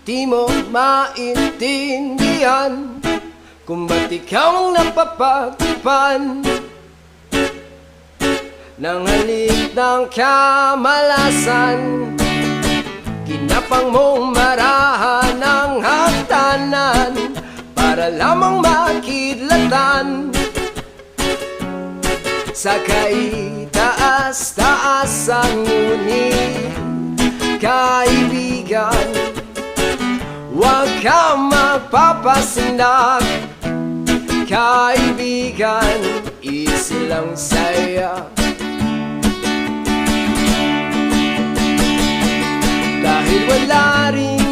Di mo maintindihan kung ba't ikaw ang napapagtipan ng halik ng kamalasan. Ginapang mong marahan ng hagdanan para lamang makidlatan sa kaitaas-taasan. Ngunit kaibigan, huwag kang magpapasindak. Kaibigan, easy lang saya. Dahil wala rin